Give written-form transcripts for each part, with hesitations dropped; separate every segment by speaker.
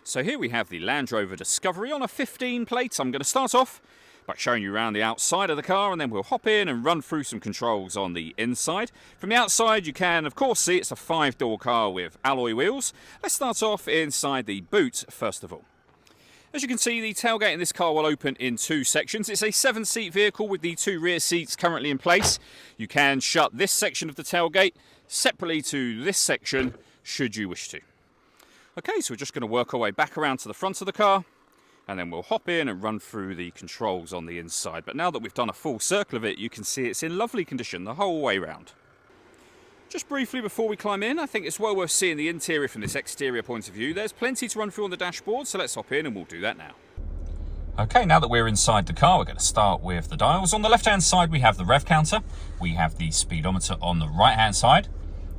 Speaker 1: So here we have the Land Rover Discovery on a 15 plate. I'm going to start off by showing you around the outside of the car, and then we'll hop in and run through some controls on the inside. From the outside you can of course see it's a 5-door car with alloy wheels. Let's start off inside the boot first of all. As you can see, the tailgate in this car will open in 2 sections. It's a 7-seat vehicle with the 2 rear seats currently in place. You can shut this section of the tailgate separately to this section should you wish to. Okay, so we're just going to work our way back around to the front of the car, and then we'll hop in and run through the controls on the inside. But now that we've done a full circle of it, you can see it's in lovely condition the whole way round. Just briefly before we climb in, I think it's well worth seeing the interior from this exterior point of view. There's plenty to run through on the dashboard, so let's hop in and we'll do that now. Okay, now that we're inside the car, we're going to start with the dials. On the left-hand side, we have the rev counter. We have the speedometer on the right-hand side.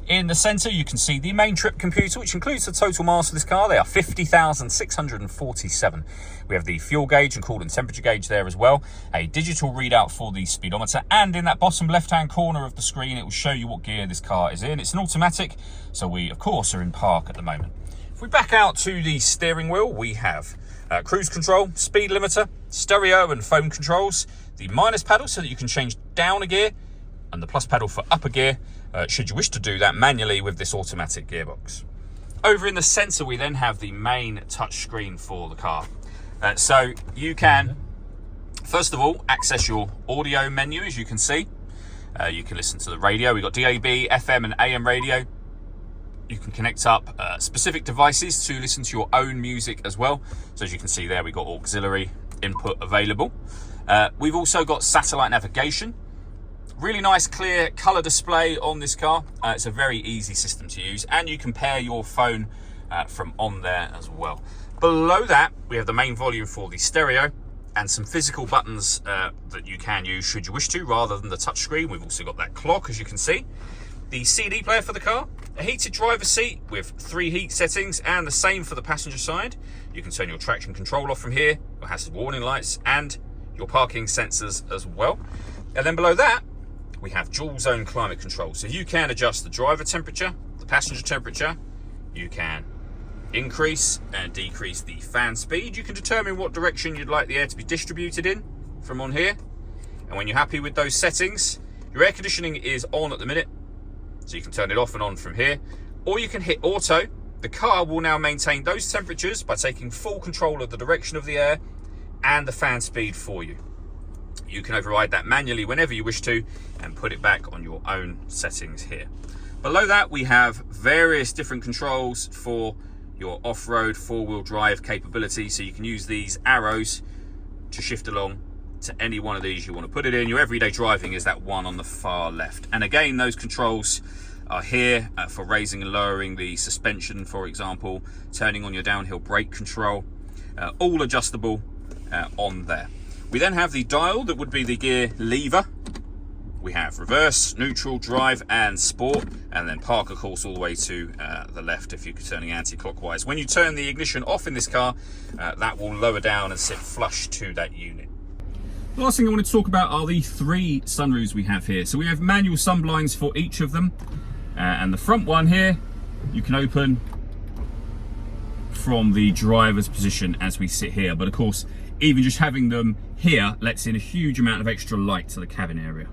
Speaker 1: In the centre, you can see the main trip computer, which includes the total miles for this car. They are 50,647. We have the fuel gauge and coolant temperature gauge there as well. A digital readout for the speedometer. And in that bottom left-hand corner of the screen, it will show you what gear this car is in. It's an automatic, so we, of course, are in park at the moment. If we back out to the steering wheel, we have cruise control, speed limiter, stereo and phone controls. The minus pedal so that you can change down a gear, and the plus pedal for up a gear, should you wish to do that manually with this automatic gearbox. Over in the centre we then have the main touch screen for the car. So you can, first of all, access your audio menu. As you can see, you can listen to the radio. We've got DAB, FM and AM radio. You can connect up specific devices to listen to your own music as well. So as you can see there, we've got auxiliary input available. We've also got satellite navigation. Really nice clear colour display on this car. It's a very easy system to use, and you can pair your phone from on there as well. Below that we have the main volume for the stereo and some physical buttons that you can use should you wish to, rather than the touch screen. We've also got that clock, as you can see. The CD player for the car, a heated driver's seat with 3 heat settings, and the same for the passenger side. You can turn your traction control off from here, your hazard warning lights and your parking sensors as well. And then below that we have dual zone climate control, so you can adjust the driver temperature, the passenger temperature. You can increase and decrease the fan speed. You can determine what direction you'd like the air to be distributed in from on here. And when you're happy with those settings, your air conditioning is on at the minute, so you can turn it off and on from here, or you can hit auto. The car will now maintain those temperatures by taking full control of the direction of the air and the fan speed for you. You can override that manually whenever you wish to and put it back on your own settings here. Below that we have various different controls for your off-road 4-wheel drive capability, so you can use these arrows to shift along to any one of these you want to put it in. Your everyday driving is that one on the far left, and again those controls are here for raising and lowering the suspension, for example, turning on your downhill brake control, all adjustable on there. We then have the dial that would be the gear lever. We have reverse, neutral, drive and sport, and then park of course all the way to the left if you're turning anti-clockwise. When you turn the ignition off in this car, that will lower down and sit flush to that unit. The last thing I want to talk about are the 3 sunroofs we have here. So we have manual sun blinds for each of them, and the front one here you can open from the driver's position as we sit here, but of course even just having them here lets in a huge amount of extra light to the cabin area.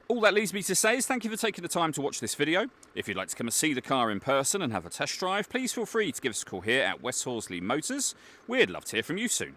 Speaker 1: All that leaves me to say is thank you for taking the time to watch this video. If you'd like to come and see the car in person and have a test drive, please feel free to give us a call here at West Horsley Motors. We'd love to hear from you soon.